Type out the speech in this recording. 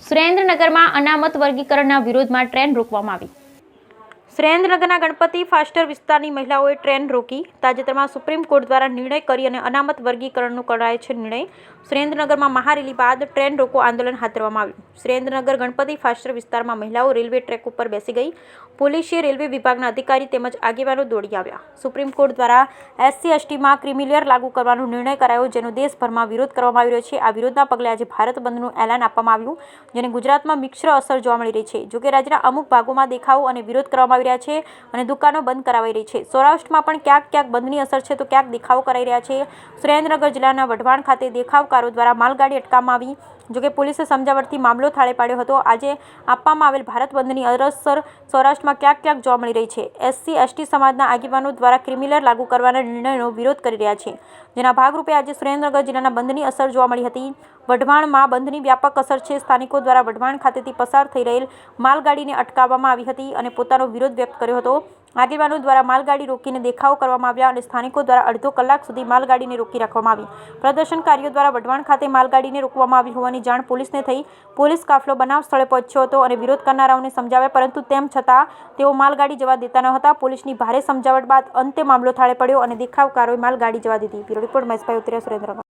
સુરેન્દ્રનગરમાં અનામત વર્ગીકરણના વિરોધમાં ટ્રેન રોકવામાં આવી. સુરેન્દ્રનગરના ગણપતિ ફાસ્ટર વિસ્તારની મહિલાઓએ ટ્રેન રોકી. તાજેતરમાં સુપ્રીમ કોર્ટ દ્વારા નિર્ણય કરી અને અનામત વર્ગીકરણનો કરાયો છે નિર્ણય. સુરેન્દ્રનગરમાં મહારેલી બાદ ટ્રેન રોકો આંદોલન હાથ ધરવામાં આવ્યું. સુરેન્દ્રનગર ગણપતિ ફાસ્ટર વિસ્તારમાં મહિલાઓ રેલવે ટ્રેક ઉપર બેસી ગઈ. પોલીસે રેલવે વિભાગના અધિકારી તેમજ આગેવાનો દોડી આવ્યા. સુપ્રીમ કોર્ટ દ્વારા SC/STમાં ક્રિમિલેયર લાગુ કરવાનો નિર્ણય કરાયો, જેનો દેશભરમાં વિરોધ કરવામાં આવી રહ્યો છે. આ વિરોધના પગલે આજે ભારત બંધનું એલાન આપવામાં આવ્યું, જેને ગુજરાતમાં મિશ્ર અસર જોવા મળી રહી છે. જોકે રાજ્યના અમુક ભાગોમાં દેખાવો અને વિરોધ કરવામાં આવી રહ્યા છે અને દુકાનો બંધ કરાવાઈ રહી છે. સૌરાષ્ટ્રમાં પણ ક્યાંક બંધની અસર છે, તો ક્યાંક દેખાવો કરાઈ રહ્યા છે. સુરેન્દ્રનગર જિલ્લાના વઢવાણ ખાતે દેખાવકારો દ્વારા માલગાડી અટકાવવામાં આવી. જોકે પોલીસે સમજાવટથી મામલો થાળે પાડ્યો હતો. આજે આપવામાં આવેલ ભારત બંધની અસર સૌરાષ્ટ્રમાં ક્યાંક જોવા મળી રહી છે. SC/ST સમાજના આગેવાનો દ્વારા ક્રિમિલેયર લાગુ કરવાના નિર્ણયનો વિરોધ કરી રહ્યા છે, જેના ભાગરૂપે આજે સુરેન્દ્રનગર જિલ્લાના બંધની અસર જોવા મળી હતી. વઢવાણમાં બંધની વ્યાપક અસર છે. સ્થાનિકો દ્વારા વઢવાણ ખાતેથી પસાર થઈ રહેલ માલગાડીને અટકાવવામાં આવી હતી અને પોતાનો વિરોધ વ્યક્ત કર્યો હતો. આગેવાનો દ્વારા માલગાડી રોકીને દેખાવો કરવામાં આવ્યા અને સ્થાનિકો દ્વારા અડધો કલાક સુધી માલગાડીને રોકી રાખવામાં આવી. પ્રદર્શનકારીઓ દ્વારા વઢવાણ ખાતે માલગાડીને રોકવામાં આવી હોવાની જાણ પોલીસને થઈ. પોલીસ કાફલો બનાવ સ્થળે પહોંચ્યો હતો અને વિરોધ કરનારાઓને સમજાવ્યા, પરંતુ તેમ છતાં તેઓ માલગાડી જવા દેતા ન હતા. પોલીસની ભારે સમજાવટ બાદ અંતે મામલો થાળે પડ્યો અને દેખાવકારોએ માલગાડી જવા દીધી. બ્યુરો રિપોર્ટ મહેશભાઈ ઉતરિયા, સુરેન્દ્રનગર.